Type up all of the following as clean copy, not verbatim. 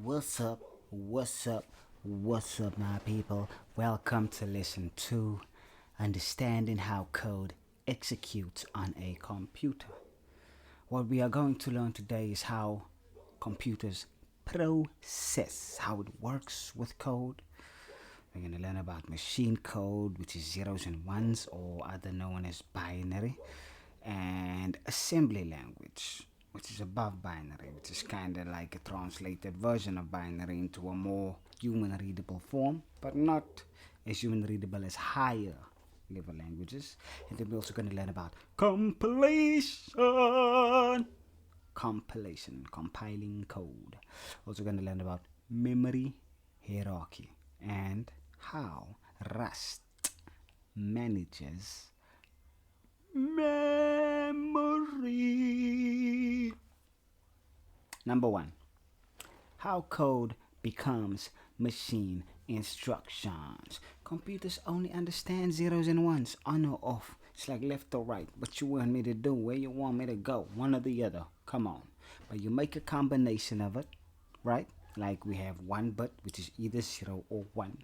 What's up? What's up? What's up, my people? Welcome to Lesson 2, Understanding How Code Executes on a Computer. What we are going to learn today is how computers process, how it works with code. We're going to learn about machine code, which is zeros and ones, or other known as binary, and assembly language, which is above binary, which is kind of like a translated version of binary into a more human readable form, but not as human readable as higher level languages. And then we're also going to learn about compilation, compiling code. Also going to learn about memory hierarchy and how Rust manages memory. Number one, how code becomes machine instructions. Computers only understand zeros and ones, on or off. It's like left or right. What you want me to do, where you want me to go, one or the other. Come on. But you make a combination of it, right? Like we have one bit, which is either 0 or 1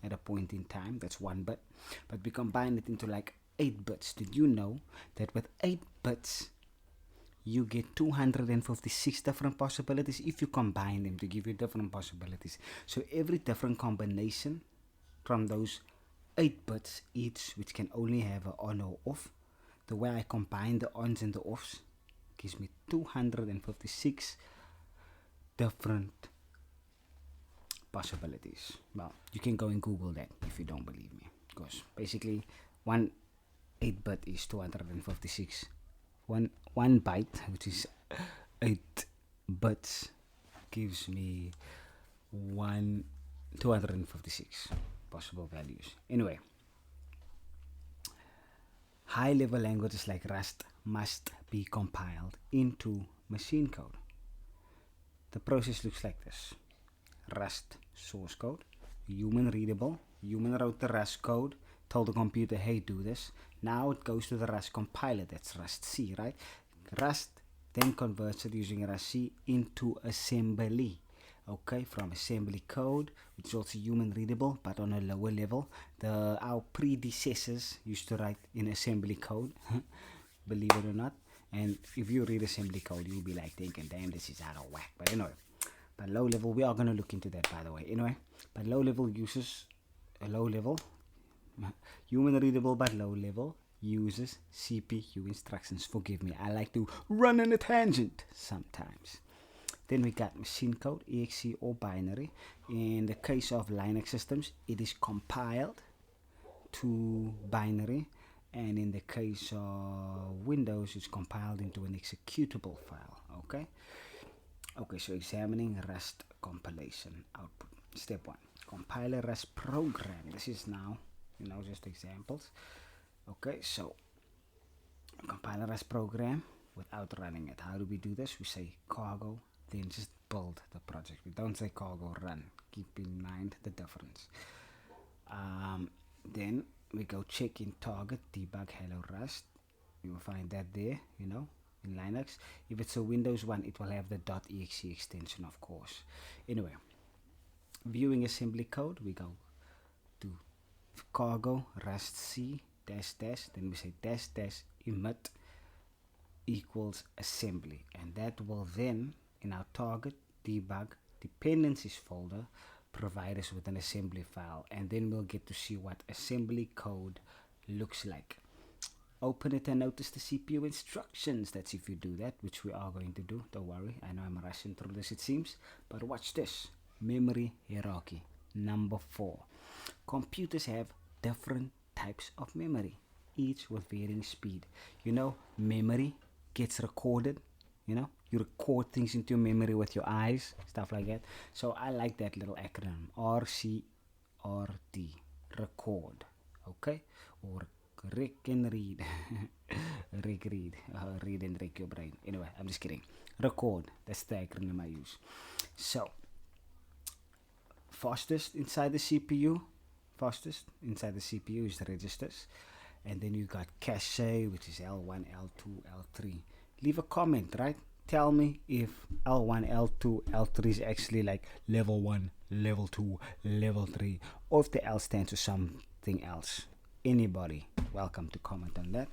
at a point in time. That's one bit. But we combine it into like 8 bits. Did you know that with 8 bits, you get 256 different possibilities if you combine them to give you different possibilities? So every different combination from those 8 bits each, which can only have an on or off, the way I combine the ons and the offs gives me 256 different possibilities. Well, you can go and Google that if you don't believe me, because basically one 8-bit is 256. One byte, which is 8 bits, gives me 256 possible values. Anyway, high level languages like Rust must be compiled into machine code. The process looks like this: Rust source code, human readable. Human wrote the Rust code, told the computer, hey, do this. Now it goes to the Rust compiler, that's Rust C, right? Rust then converts it using Rust C into assembly. Okay, from assembly code, which is also human readable, but on a lower level. Our predecessors used to write in assembly code, believe it or not. And if you read assembly code, you'll be like thinking, damn, this is out of whack. But anyway, but low level, we are going to look into that, by the way. Anyway, but low level uses a low level, human readable but low level, uses CPU instructions. Forgive me, I like to run on a tangent sometimes. Then we got machine code, exe or binary. In the case of Linux systems, it is compiled to binary, and in the case of Windows, it's compiled into an executable file. Okay, so examining Rust compilation output. Step 1, compile a Rust program. This is now, just examples. Okay, so compile a Rust program without running it. How do we do this? We say cargo, then just build the project. We don't say cargo run. Keep in mind the difference. Then we go check in target debug hello Rust. You will find that there, in Linux. If it's a Windows one, it will have the .exe extension, of course. Anyway, viewing assembly code, we go to cargo Rust C dash dash, then we say dash dash emit equals assembly, and that will then in our target debug dependencies folder provide us with an assembly file, and then we'll get to see what assembly code looks like. Open it and notice the CPU instructions. That's if you do that, which we are going to do. Don't worry, I know I'm rushing through this, it seems, but watch this. Memory hierarchy. Number 4. Computers have different types of memory, each with varying speed. Memory gets recorded. You record things into your memory with your eyes, stuff like that. So I like that little acronym, RCRD, record. Okay, or Rick and read. read and Rick your brain. Anyway, I'm just kidding. Record, that's the acronym I use. So fastest inside the CPU is the registers, and then you got cache, which is L1, L2, L3. Leave a comment, right? tell me if L1, L2, L3 is actually like level 1, level 2, level 3, or if the L stands for something else. Anybody, welcome to comment on that.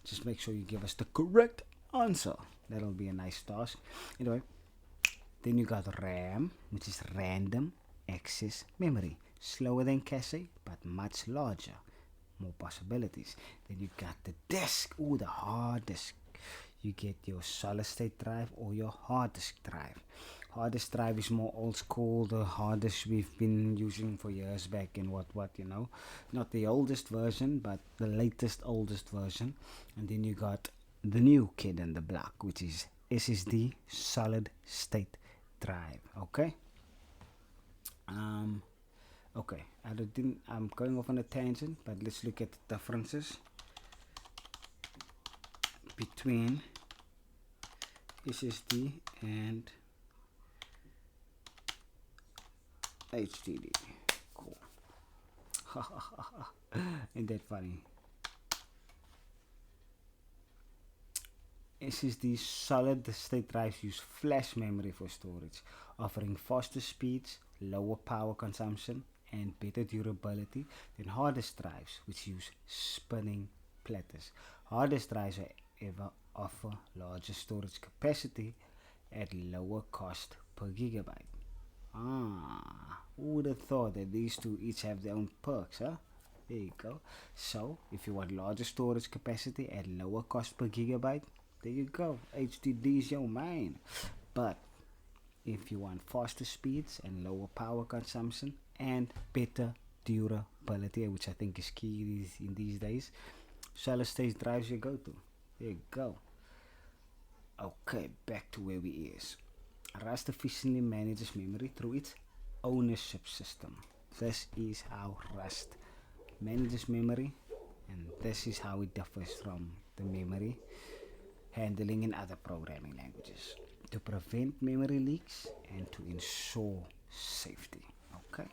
Just make sure you give us the correct answer. That'll be a nice task. Anyway, then you got RAM, which is random access memory. Slower than cache, but much larger. More possibilities. Then you got the disk. Ooh, the hard disk. You get your solid state drive or your hard disk drive. Hard disk drive is more old school, the hard disk we've been using for years back and what, you know. Not the oldest version, but the latest, oldest version. And then you got the new kid in the block, which is SSD solid state drive. Okay. Okay, I'm going off on a tangent, but let's look at the differences between SSD and HDD. Cool. Ain't that funny? SSD solid state drives use flash memory for storage, offering faster speeds, lower power consumption, and better durability than hard disk drives, which use spinning platters. Hard disk drives, however, offer larger storage capacity at lower cost per gigabyte. Who would have thought that these two each have their own perks, huh? There you go. So, if you want larger storage capacity at lower cost per gigabyte, there you go. HDD is your main. But if you want faster speeds and lower power consumption and better durability, which I think is key in these days, solid state drives your go-to. There you go. Okay, back to where we is. Rust efficiently manages memory through its ownership system. This is how Rust manages memory, and this is how it differs from the memory handling in other programming languages, to prevent memory leaks and to ensure safety. Okay,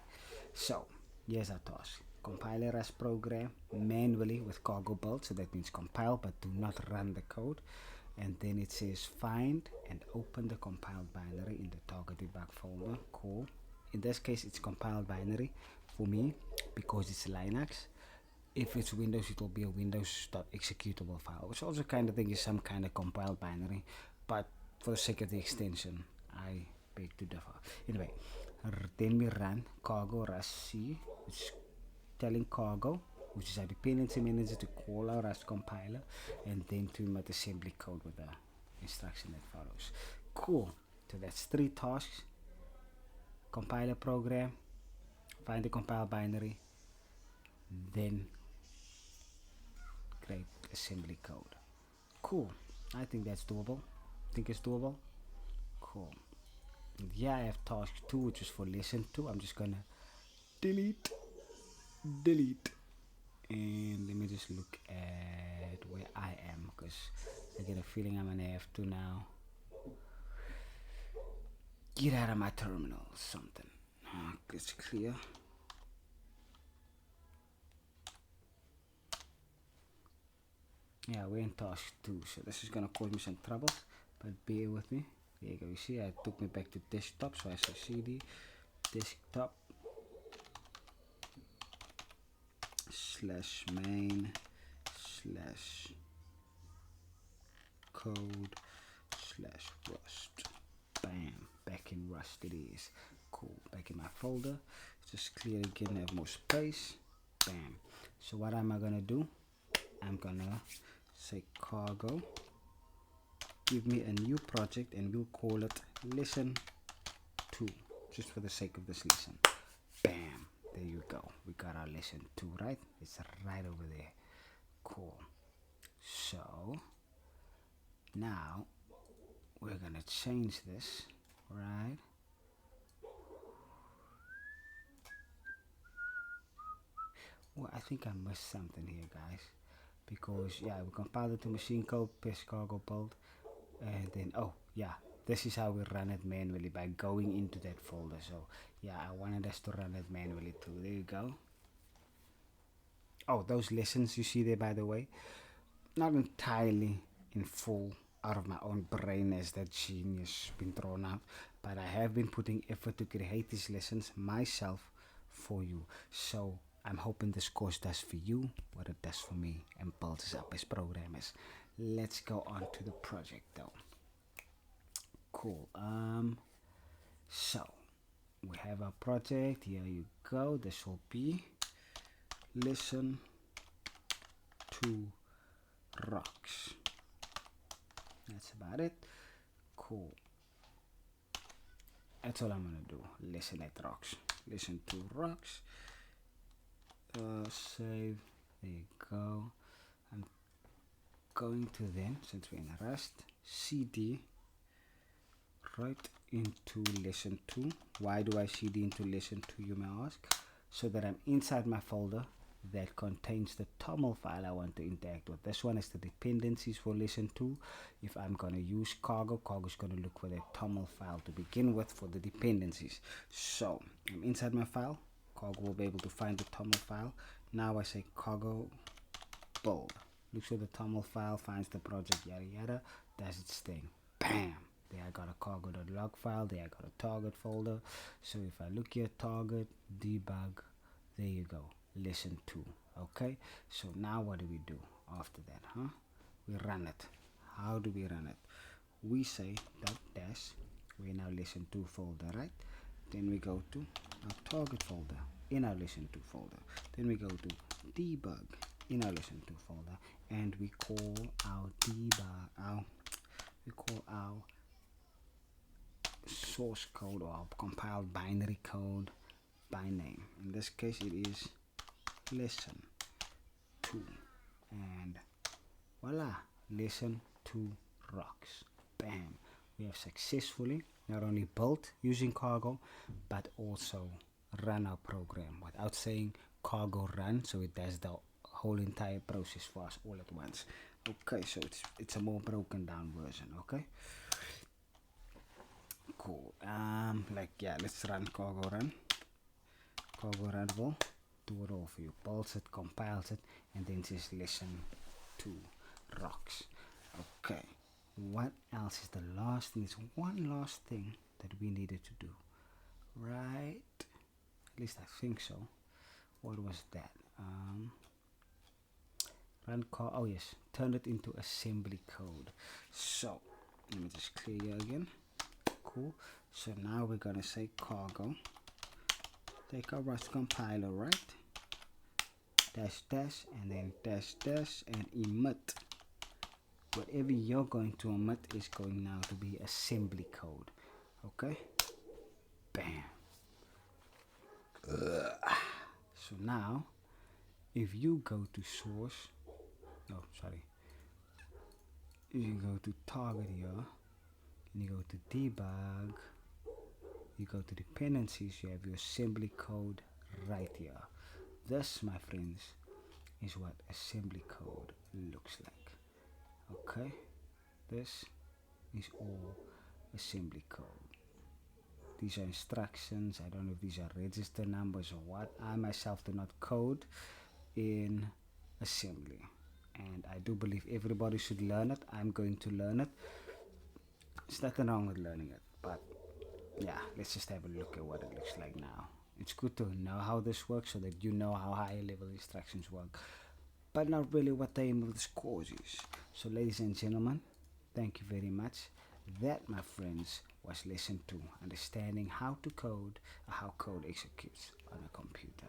so here's our task. Compile a Rust program manually with cargo build, so that means compile but do not run the code. And then it says find and open the compiled binary in the target debug folder. Cool. In this case it's compiled binary for me because it's Linux. If it's Windows, it will be a Windows.executable file, which also kind of think is some kind of compiled binary, but for the sake of the extension, I beg to differ. Anyway, then we run cargo rust c, which is telling cargo, which is a dependency manager, to call our Rust compiler and then to make assembly code with the instruction that follows. Cool. So that's 3 tasks. Compile a program, find the compile binary, then create assembly code. Cool. I think that's doable. Think it's doable? Cool. And yeah, I have task 2, which is for lesson 2. I'm just gonna delete, and let me just look at where I am, because I get a feeling I'm gonna have to now get out of my terminal or something. It's clear. Yeah, we're in task 2, so this is gonna cause me some trouble, but bear with me. There you go. You see, it took me back to desktop, so I say cd desktop /main /code /rust. Bam, back in Rust it is. Cool. Back in my folder. Just clear again, have more space. Bam. So what am I gonna do? I'm gonna say cargo, give me a new project, and we'll call it lesson 2, just for the sake of this lesson. Bam, there you go. We got our lesson 2, right? It's right over there. Cool. So now we're gonna change this, right? Well, I think I missed something here, guys, because yeah, we compiled it to machine code, paste cargo build, and then oh yeah, this is how we run it manually, by going into that folder. So yeah, I wanted us to run it manually too. There you go. Oh, those lessons you see there, by the way, not entirely in full out of my own brain as that genius been thrown out, but I have been putting effort to create these lessons myself for you. So I'm hoping this course does for you what it does for me and builds us up as programmers. Let's go on to the project though. Cool. So we have our project. Here you go. This will be listen to rocks. That's about it. Cool. That's all I'm gonna do. Listen at rocks. Listen to rocks. Save. There you go. I'm going to then, since we're in Rust, cd right into lesson 2. Why do I cd into lesson 2, you may ask? So that I'm inside my folder that contains the toml file I want to interact with. This one is the dependencies for lesson 2. If I'm going to use cargo is going to look for that toml file to begin with for the dependencies. So I'm inside my file. Cargo will be able to find the toml file. Now I say cargo build. Looks for the toml file, finds the project, yada yada, does its thing. Bam! There I got a cargo.log file, there I got a target folder. So if I look here, target, debug, there you go, lesson 2. Okay, so now what do we do after that, huh? We run it. How do we run it? We say dot dash, we're in our lesson 2 folder, right? Then we go to our target folder in our lesson 2 folder. Then we go to debug in our lesson 2 folder, and we call our debug, we call our source code or compiled binary code by name. In this case it is lesson 2, and voila, lesson 2 rocks. Bam! We have successfully not only built using cargo but also run our program without saying cargo run, so it does the whole entire process for us all at once. Okay, so it's a more broken down version. Okay, cool. Like, yeah, let's run cargo run. Cargo run will do it all for you. Builds it, compiles it, and then says listen to rocks. Okay, what else is the last thing? There's one last thing that we needed to do, right? At least I think so. What was that? Run car. Oh yes, turn it into assembly code. So let me just clear here again. Cool. So now we're gonna say cargo. Take our Rust compiler, right? Dash dash and then dash dash and emit. Whatever you're going to emit is going now to be assembly code. Okay. Bam. So now, if you go to source, if you go to target here, and you go to debug, you go to dependencies, you have your assembly code right here. This, my friends, is what assembly code looks like. Okay, this is all assembly code. These are instructions. I don't know if these are register numbers or what. I myself do not code in assembly, and I do believe everybody should learn it. I'm going to learn it. There's nothing wrong with learning it, but yeah, let's just have a look at what it looks like now. It's good to know how this works so that you know how higher level instructions work, but not really what the aim of this course is. So ladies and gentlemen, thank you very much. That, my friends, was lesson 2, understanding how to code or how code executes on a computer.